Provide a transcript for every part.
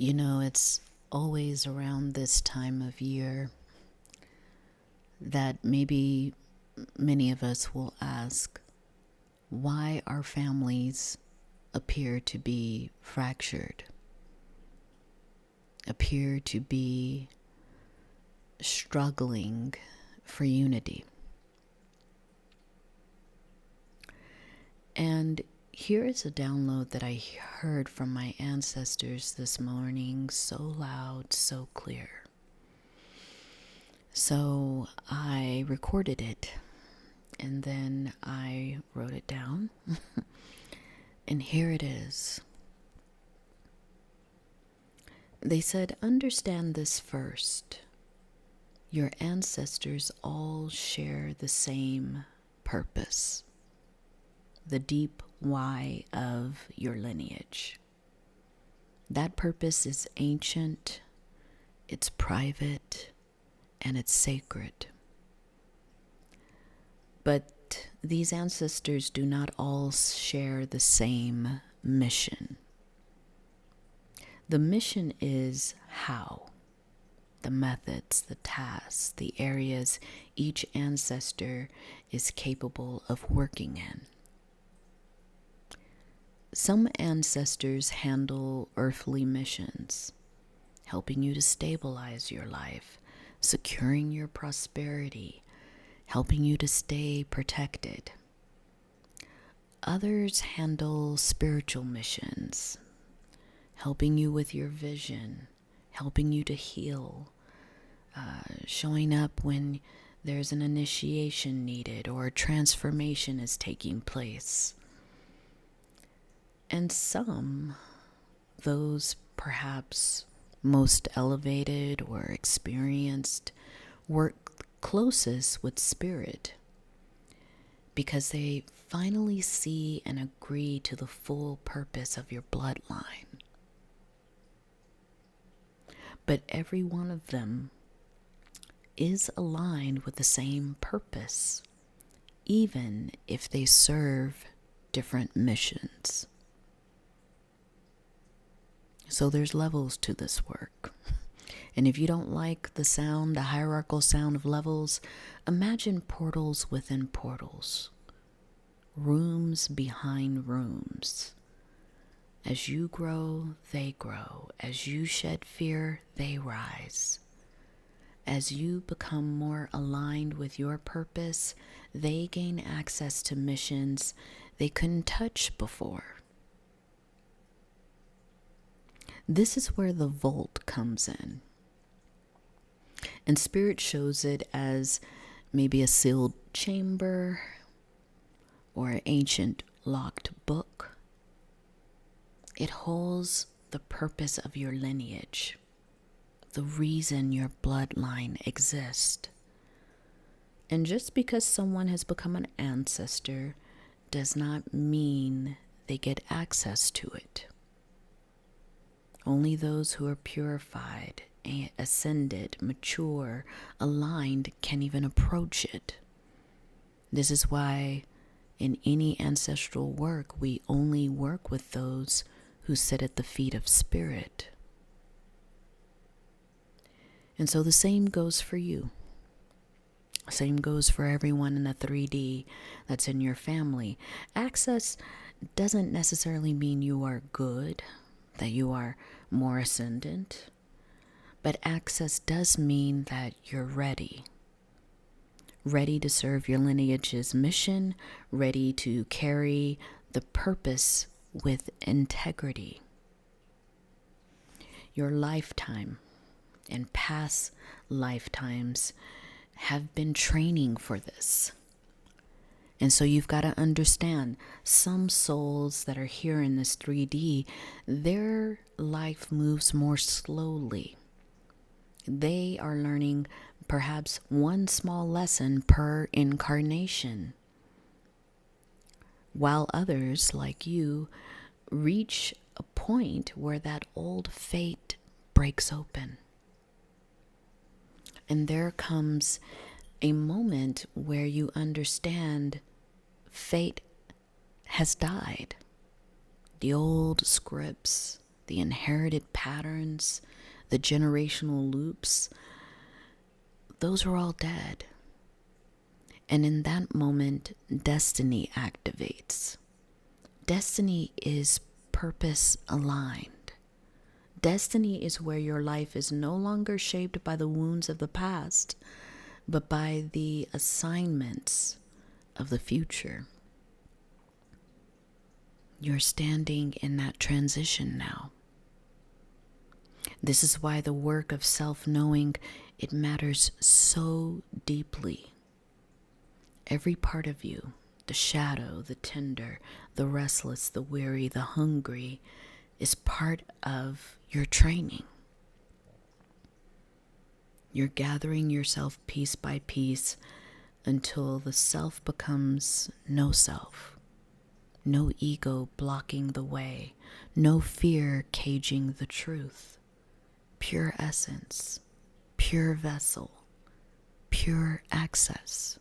It's always around this time of year that maybe many of us will ask why our families appear to be fractured, appear to be struggling for unity. And here is a download that I heard from my ancestors this morning, so loud, so clear. So I recorded it and then I wrote it down. And here it is. They said, understand this first. Your ancestors all share the same purpose, the deep why of your lineage. That purpose is ancient, it's private, and it's sacred. But these ancestors do not all share the same mission. The mission is how, the methods, the tasks, the areas each ancestor is capable of working in. Some ancestors handle earthly missions, helping you to stabilize your life, securing your prosperity, helping you to stay protected. Others handle spiritual missions, helping you with your vision, helping you to heal, showing up when there's an initiation needed or a transformation is taking place. And some, those perhaps most elevated or experienced, work closest with spirit because they finally see and agree to the full purpose of your bloodline. But every one of them is aligned with the same purpose, even if they serve different missions. So there's levels to this work. And if you don't like the sound, the hierarchical sound of levels, imagine portals within portals, rooms behind rooms. As you grow, they grow. As you shed fear, they rise. As you become more aligned with your purpose, they gain access to missions they couldn't touch before. This is where the vault comes in. And Spirit shows it as maybe a sealed chamber or an ancient locked book. It holds the purpose of your lineage, the reason your bloodline exists. And just because someone has become an ancestor does not mean they get access to it. Only those who are purified, ascended, mature, aligned can even approach it. This is why in any ancestral work, we only work with those who sit at the feet of Spirit. And so the same goes for you. Same goes for everyone in the 3D that's in your family. Access doesn't necessarily mean you are good, that you are more ascendant, but access does mean that you're ready to serve your lineage's mission, ready to carry the purpose with integrity. Your lifetime and past lifetimes have been training for this. And so you've got to understand, some souls that are here in this 3D, their life moves more slowly. They are learning perhaps one small lesson per incarnation, while others, like you, reach a point where that old fate breaks open. And there comes a moment where you understand fate has died. The old scripts, the inherited patterns, the generational loops, those are all dead. And in that moment, destiny activates. Destiny is purpose aligned. Destiny is where your life is no longer shaped by the wounds of the past, but by the assignments of the future. You're standing in that transition now. This is why the work of self-knowing, it matters so deeply. Every part of you, the shadow, the tender, the restless, the weary, the hungry, is part of your training. You're gathering yourself piece by piece until the self becomes no self. No ego blocking the way, no fear caging the truth. Pure essence, pure vessel, pure access.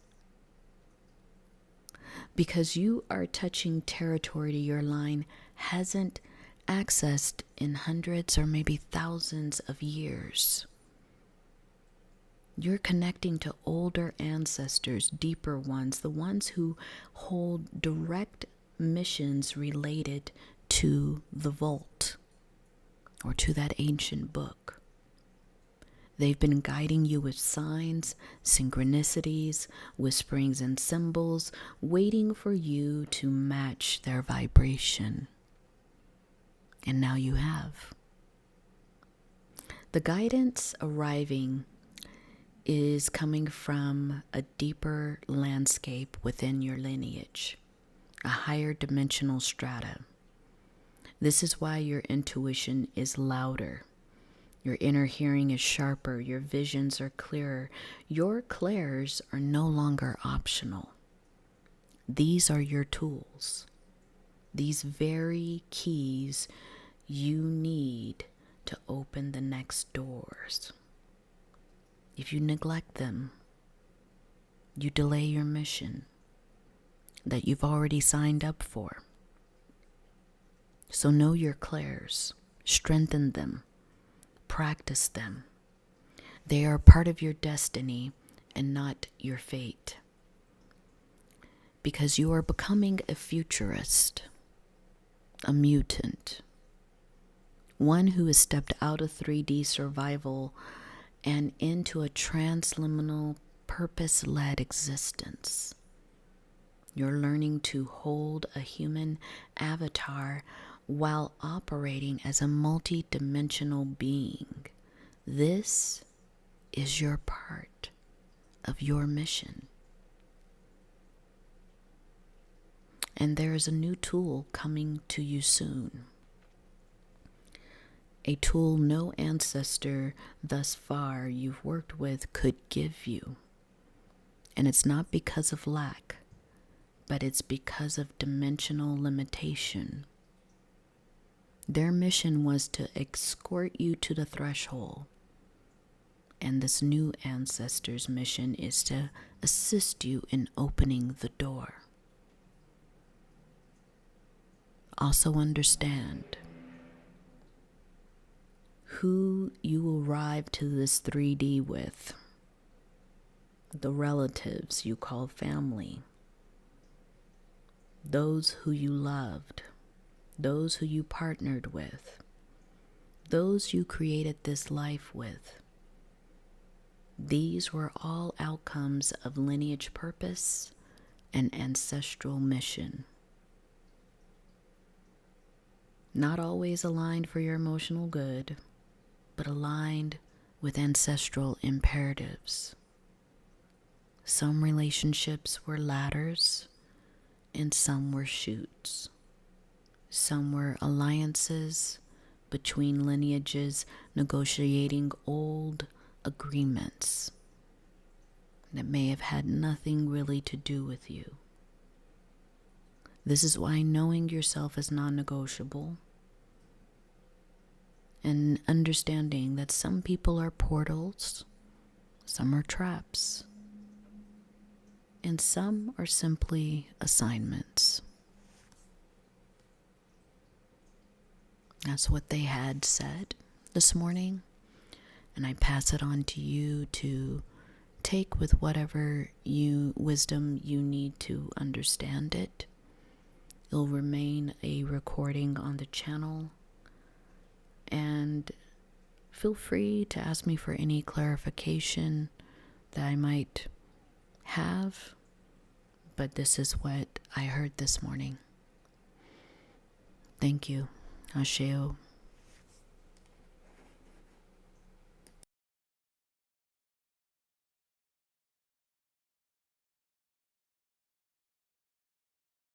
Because you are touching territory your line hasn't accessed in hundreds or maybe thousands of years. You're connecting to older ancestors, deeper ones, the ones who hold direct missions related to the vault or to that ancient book. They've been guiding you with signs, synchronicities, whisperings and symbols, waiting for you to match their vibration. And now you have. The guidance arriving is coming from a deeper landscape within your lineage, a higher dimensional strata. This is why your intuition is louder. Your inner hearing is sharper. Your visions are clearer. Your clairs are no longer optional. These are your tools. These very keys you need to open the next doors. If you neglect them, you delay your mission that you've already signed up for. So know your clairs, strengthen them, practice them. They are part of your destiny and not your fate. Because you are becoming a futurist, a mutant, one who has stepped out of 3D survival and into a transliminal, purpose-led existence. You're learning to hold a human avatar while operating as a multi-dimensional being. This is your part of your mission. And there is a new tool coming to you soon. A tool no ancestor thus far you've worked with could give you. And it's not because of lack, but it's because of dimensional limitation. Their mission was to escort you to the threshold. And this new ancestor's mission is to assist you in opening the door. Also understand who you arrive to this 3D with, the relatives you call family, those who you loved, those who you partnered with, those you created this life with. These were all outcomes of lineage purpose and ancestral mission. Not always aligned for your emotional good, but aligned with ancestral imperatives. Some relationships were ladders and some were chutes. Some were alliances between lineages negotiating old agreements that may have had nothing really to do with you. This is why knowing yourself is non-negotiable, and understanding that some people are portals, some are traps, and some are simply assignments. That's what they had said this morning. And I pass it on to you to take with whatever wisdom you need to understand it. It'll remain a recording on the channel. And feel free to ask me for any clarification that I might have. But this is what I heard this morning. Thank you. Asheo.